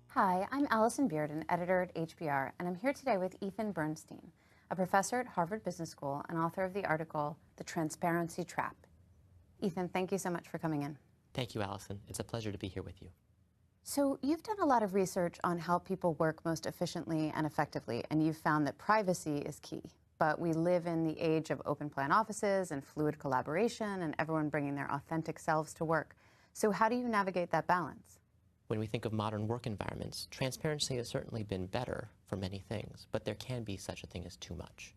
Hi, I'm Allison Bearden, editor at HBR, and I'm here today with Ethan Bernstein, a professor at Harvard Business School and author of the article, The Transparency Trap. Ethan, thank you so much for coming in. Thank you, Allison. It's a pleasure to be here with you. So you've done a lot of research on how people work most efficiently and effectively, and you've found that privacy is key. But we live in the age of open plan offices and fluid collaboration and everyone bringing their authentic selves to work. So how do you navigate that balance? When we think of modern work environments, transparency has certainly been better for many things, but there can be such a thing as too much.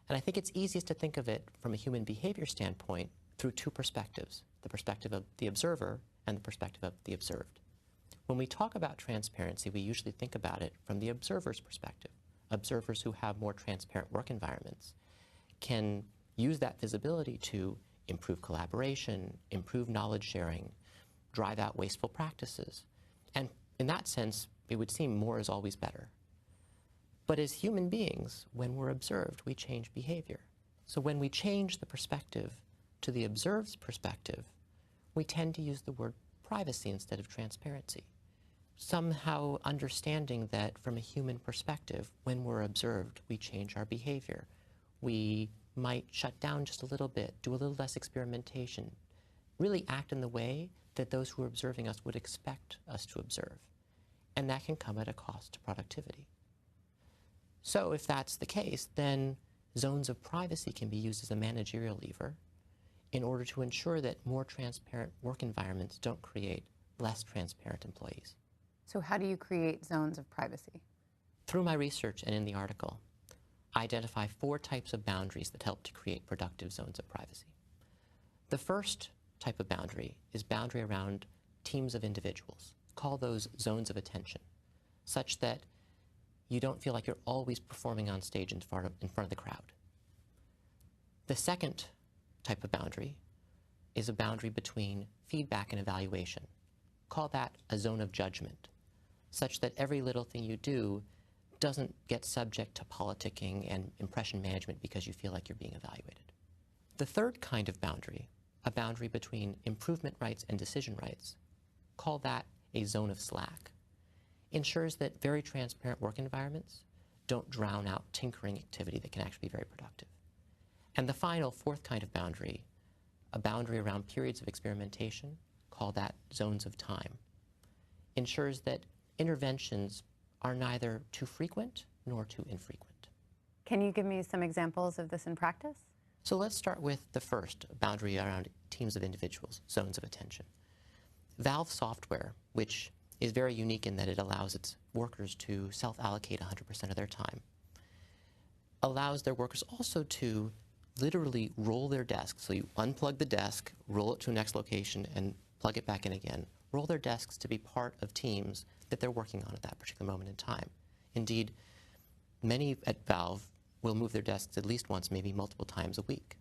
And I think it's easiest to think of it from a human behavior standpoint through two perspectives, the perspective of the observer and the perspective of the observed. When we talk about transparency, we usually think about it from the observer's perspective. Observers who have more transparent work environments can use that visibility to improve collaboration, improve knowledge sharing, drive out wasteful practices. And in that sense, it would seem more is always better. But as human beings, when we're observed, we change behavior. So when we change the perspective to the observed's perspective, we tend to use the word privacy instead of transparency. Somehow understanding that from a human perspective, when we're observed, we change our behavior. We might shut down just a little bit, do a little less experimentation, really act in the way that those who are observing us would expect us to observe. And that can come at a cost to productivity. So if that's the case, then zones of privacy can be used as a managerial lever in order to ensure that more transparent work environments don't create less transparent employees. So how do you create zones of privacy? Through my research and in the article, I identify 4 types of boundaries that help to create productive zones of privacy. The first type of boundary is boundary around teams of individuals. Call those zones of attention, such that you don't feel like you're always performing on stage in front of the crowd. The second type of boundary is a boundary between feedback and evaluation. Call that a zone of judgment, such that every little thing you do doesn't get subject to politicking and impression management because you feel like you're being evaluated. The third kind of boundary, a boundary between improvement rights and decision rights, call that a zone of slack, ensures that very transparent work environments don't drown out tinkering activity that can actually be very productive. And the final, fourth kind of boundary, a boundary around periods of experimentation, call that zones of time, ensures that interventions are neither too frequent nor too infrequent. Can you give me some examples of this in practice? So let's start with the first boundary around teams of individuals, zones of attention. Valve software, which is very unique in that it allows its workers to self-allocate 100% of their time, allows their workers also to literally roll their desk. So you unplug the desk, roll it to a next location, and plug it back in again. Roll their desks to be part of teams that they're working on at that particular moment in time. Indeed, many at Valve will move their desks at least once, maybe multiple times a week.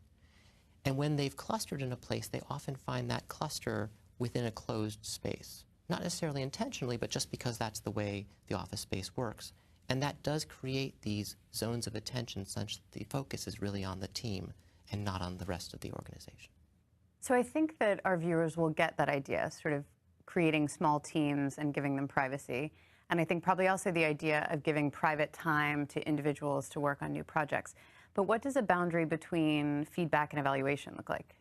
And when they've clustered in a place, they often find that cluster within a closed space. Not necessarily intentionally, but just because that's the way the office space works. And that does create these zones of attention such that the focus is really on the team and not on the rest of the organization. So I think that our viewers will get that idea, sort of creating small teams and giving them privacy. And I think probably also the idea of giving private time to individuals to work on new projects. But what does a boundary between feedback and evaluation look like?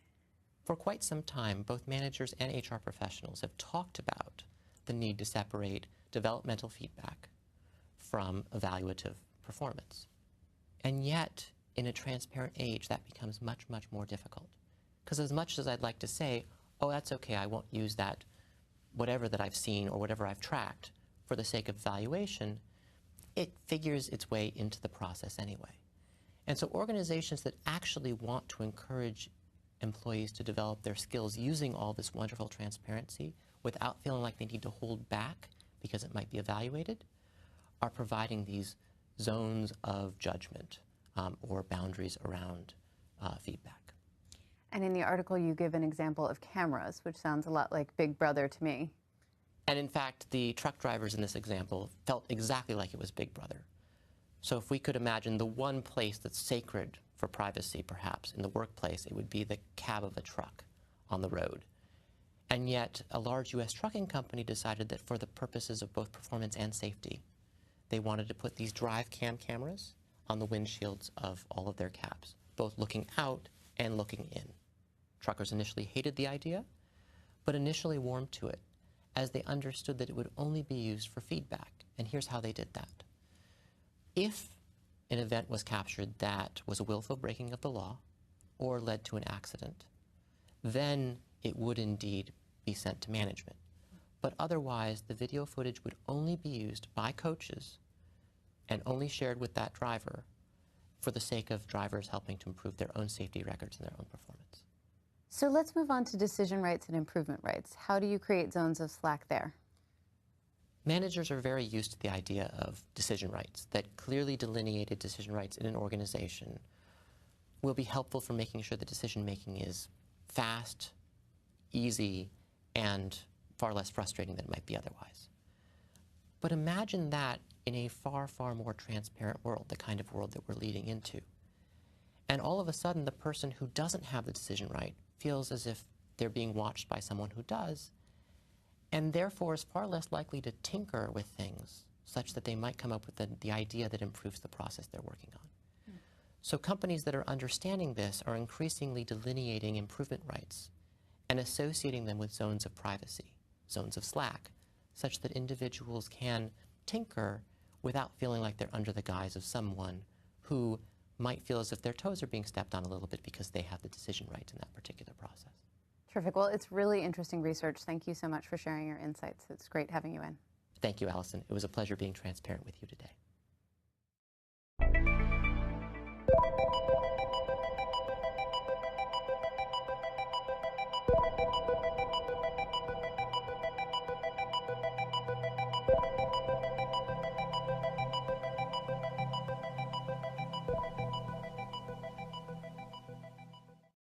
For quite some time, both managers and HR professionals have talked about the need to separate developmental feedback from evaluative performance. And yet, in a transparent age, that becomes much, much more difficult. Because as much as I'd like to say, oh, that's okay, I won't use that, whatever that I've seen or whatever I've tracked, for the sake of evaluation, it figures its way into the process anyway. And so organizations that actually want to encourage employees to develop their skills using all this wonderful transparency without feeling like they need to hold back because it might be evaluated are providing these zones of judgment or boundaries around feedback. And in the article, you give an example of cameras, which sounds a lot like Big Brother to me. And in fact, the truck drivers in this example felt exactly like it was Big Brother. So if we could imagine the one place that's sacred for privacy, perhaps, in the workplace, it would be the cab of a truck on the road. And yet, a large US trucking company decided that for the purposes of both performance and safety, they wanted to put these drive cam cameras on the windshields of all of their cabs, both looking out and looking in. Truckers initially hated the idea, but initially warmed to it, as they understood that it would only be used for feedback. And here's how they did that. If an event was captured that was a willful breaking of the law or led to an accident, then it would indeed be sent to management. But otherwise, the video footage would only be used by coaches and only shared with that driver for the sake of drivers helping to improve their own safety records and their own performance. So let's move on to decision rights and improvement rights. How do you create zones of slack there? Managers are very used to the idea of decision rights, that clearly delineated decision rights in an organization will be helpful for making sure the decision-making is fast, easy, and far less frustrating than it might be otherwise. But imagine that in a far, far more transparent world, the kind of world that we're leading into. And all of a sudden, the person who doesn't have the decision right feels as if they're being watched by someone who does, and therefore is far less likely to tinker with things such that they might come up with the idea that improves the process they're working on. So companies that are understanding this are increasingly delineating improvement rights and associating them with zones of privacy, zones of slack, such that individuals can tinker without feeling like they're under the guise of someone who might feel as if their toes are being stepped on a little bit because they have the decision rights in that particular process. Terrific. Well, it's really interesting research. Thank you so much for sharing your insights. It's great having you in. Thank you, Allison. It was a pleasure being transparent with you today.